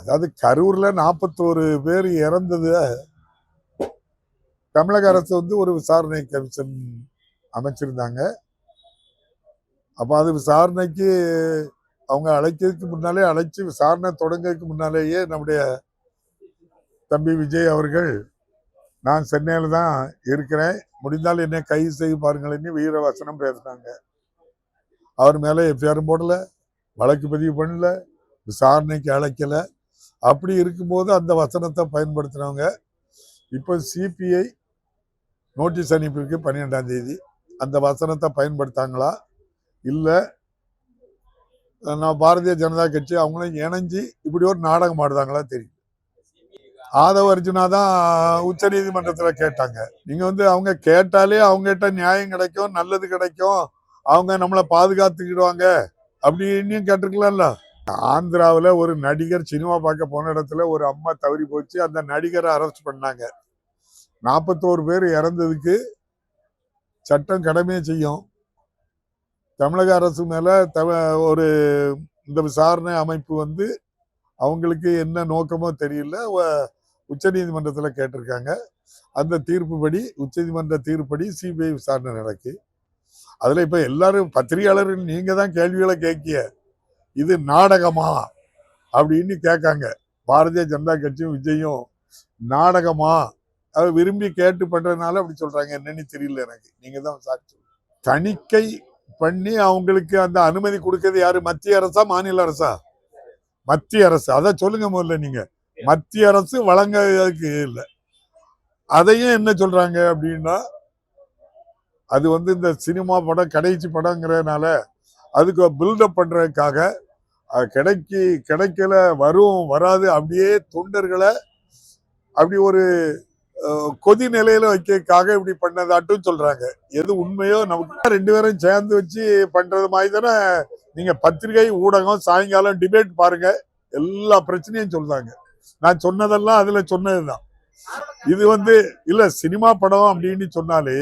அதாவது கரூர்ல 41 பேர் இறந்தது தமிழக அரசு வந்து ஒரு விசாரணை கமிஷன் அமைச்சிருந்தாங்க. அப்ப அது விசாரணைக்கு அவங்க அழைக்கிறதுக்கு முன்னாலே அழைச்சு விசாரணை தொடங்கிறதுக்கு முன்னாலேயே நம்முடைய தம்பி விஜய் அவர்கள் நான் சென்னையில தான் இருக்கிறேன், முடிந்தால் என்னை கைது செய்து பாருங்கள்னு வீர வசனம் பேசினாங்க. அவர் மேல எஃப்ஐஆர் போடல, வழக்கு பதிவு பண்ணல, விசாரணைக்கு அழைக்கல. அப்படி இருக்கும்போது அந்த வசனத்தை பயன்படுத்தினவங்க இப்போ சிபிஐ நோட்டீஸ் அனுப்பியிருக்கு 12ஆம் தேதி. அந்த வசனத்தை பயன்படுத்தாங்களா இல்லை நான் பாரதிய ஜனதா கட்சி அவங்களும் இணைஞ்சு இப்படி ஒரு நாடகம் ஆடுதாங்களா தெரியும். ஆதவ அர்ஜுனா தான் உச்ச நீதிமன்றத்தில் கேட்டாங்க. நீங்க வந்து அவங்க கேட்டாலே அவங்ககிட்ட நியாயம் கிடைக்கும், நல்லது கிடைக்கும், அவங்க நம்மளை பாதுகாத்துக்கிடுவாங்க அப்படின்னு கேட்டிருக்கலாம்ல. ஆந்திராவில் ஒரு நடிகர் சினிமா பார்க்க போன இடத்துல ஒரு அம்மா தவறி போச்சு, அந்த நடிகரை அரெஸ்ட் பண்ணாங்க. 41 பேர் இறந்ததுக்கு சட்டம் கடமையை செய்யும். தமிழக அரசு மேல ஒரு இந்த விசாரணை அமைப்பு வந்து அவங்களுக்கு என்ன நோக்கமோ தெரியல, உச்ச நீதிமன்றத்தில் கேட்டிருக்காங்க. அந்த தீர்ப்புப்படி உச்சநீதிமன்ற தீர்ப்புப்படி சிபிஐ விசாரணை நடக்கு. அதுல இப்ப எல்லாரும் பத்திரிகையாளர்கள் நீங்க தான் கேள்விகளை கேட்கிய, இது நாடகமா அப்படின்னு கேட்காங்க. பாரதிய ஜனதா கட்சியும் விஜயும் நாடகமா அதை விரும்பி கேட்டு பண்றதுனால அப்படி சொல்றாங்க. என்னன்னு தெரியல எனக்கு, நீங்க தான் சாட்சி. தணிக்கை பண்ணி அவங்களுக்கு அந்த அனுமதி கொடுக்கிறது யாரு? மத்திய அரசா மாநில அரசா? மத்திய அரசு. அதை சொல்லுங்க முதல்ல. நீங்க மத்திய அரசு வழங்குறதுக்கு இல்லை. அதையும் என்ன சொல்றாங்க அப்படின்னா, அது வந்து இந்த சினிமா படம் கடைசி படங்கிறதுனால அதுக்கு பில்டப் பண்றதுக்காக கிடைக்கல, வரும் வராது, அப்படியே தொண்டர்களை அப்படி ஒரு கொதி நிலையில வைக்கிறதுக்காக இப்படி பண்ணதாட்டும் சொல்றாங்க. எது உண்மையோ நமக்கு 2 பேரும் சேர்ந்து வச்சு பண்றது மாதிரி தானே. நீங்க பத்திரிகை ஊடகம் சாயங்காலம் டிபேட் பாருங்க, எல்லா பிரச்சனையும் சொல்றாங்க. நான் சொன்னதெல்லாம் அதுல சொன்னதுதான். இது வந்து இல்ல சினிமா படம் அப்படின்னு சொன்னாலே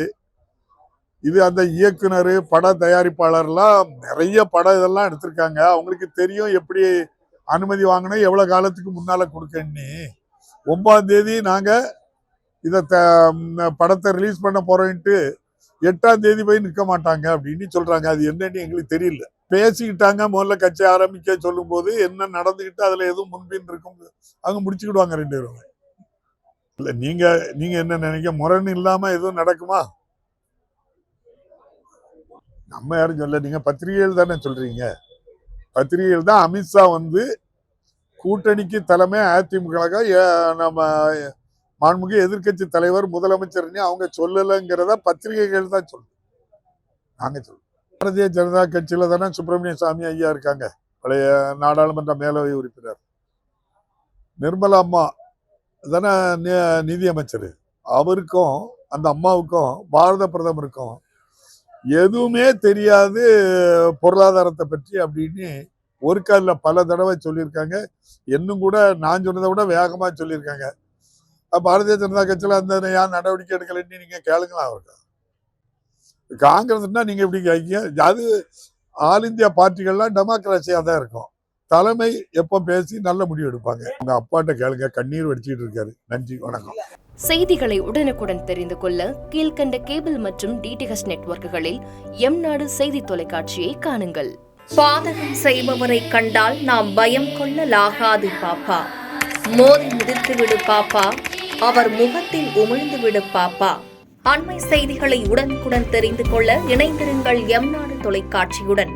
இது அந்த இயக்குனர் பட தயாரிப்பாளர்லாம் நிறைய படம் இதெல்லாம் எடுத்திருக்காங்க. அவங்களுக்கு தெரியும் எப்படி அனுமதி வாங்கணும், எவ்வளவு காலத்துக்கு முன்னால கொடுக்கன்னு. 9ஆம் தேதி நாங்க இத படத்தை ரிலீஸ் பண்ண போறோம்ட்டு 8ஆம் தேதி போய் நிற்க மாட்டாங்க அப்படின்னு சொல்றாங்க. அது என்னன்னு எங்களுக்கு தெரியல. பேசிக்கிட்டாங்க. முதல்ல கட்சி ஆரம்பிக்க சொல்லும் போது என்ன நடந்துகிட்டு அதுல எதுவும் முன்பின் இருக்கும் அவங்க முடிச்சுக்கிடுவாங்க 2 பேரும். இல்ல நீங்க என்ன நினைக்க, முரண் இல்லாம எதுவும் நடக்குமா? நம்ம யாரும் சொல்ல, நீங்க பத்திரிகைகள் தானே சொல்றீங்க. பத்திரிகைகள் தான் அமித்ஷா வந்து கூட்டணிக்கு தலைமை அதிமுக நம்ம மாண்புமிகு எதிர்கட்சி தலைவர் முதலமைச்சர்னு அவங்க சொல்லலைங்கிறத பத்திரிகைகள் தான் சொல்லுங்க. நாங்க சொல்லுவோம். பாரதிய ஜனதா கட்சியில தானே சுப்பிரமணிய சாமி ஐயா இருக்காங்க, பழைய நாடாளுமன்ற மேலவை உறுப்பினர். நிர்மலா அம்மா தானே நிதியமைச்சர். அவருக்கும் அந்த அம்மாவுக்கும் பாரத பிரதமருக்கும் எதுவுமே தெரியாது பொருளாதாரத்தை பற்றி அப்படின்னு ஒரு கால பல தடவை சொல்லியிருக்காங்க. இன்னும் கூட நான் சொன்னதை விட வேகமா சொல்லியிருக்காங்க. பாரதிய ஜனதா கட்சியில அந்த யார் நடவடிக்கை எடுக்கலன்னு நீங்க கேளுங்களா அவருக்கு. காங்கிரஸ்னா நீங்க எப்படி கேட்கீங்க? அது ஆல் இந்தியா பார்ட்டிகள்லாம் டெமோக்ராசியா தான் இருக்கும். தலைமை எப்ப பேசி நல்ல முடிவு எடுப்பாங்க. உங்க அப்பாட்ட கேளுங்க, கண்ணீர் வடிச்சிட்டு இருக்காரு. நன்றி, வணக்கம். செய்திகளை உடனுக்குடன் தெரிந்து கொள்ள கீழ்கண்ட கேபிள் மற்றும் டிடிஹெச் நெட்வொர்க்குகளில் எம்நாடு செய்தி தொலைக்காட்சியை காணுங்கள். பாதகம் செய்பவரை கண்டால் நாம் பயம் கொள்ளலாகாது பாப்பா. மோதி மிதித்து விடு பாப்பா, அவர் முகத்தில் உமிழ்ந்து விடு பாப்பா. அண்மை செய்திகளை உடனுக்குடன் தெரிந்து கொள்ள இணைந்திருங்கள் எம்நாடு தொலைக்காட்சியுடன்.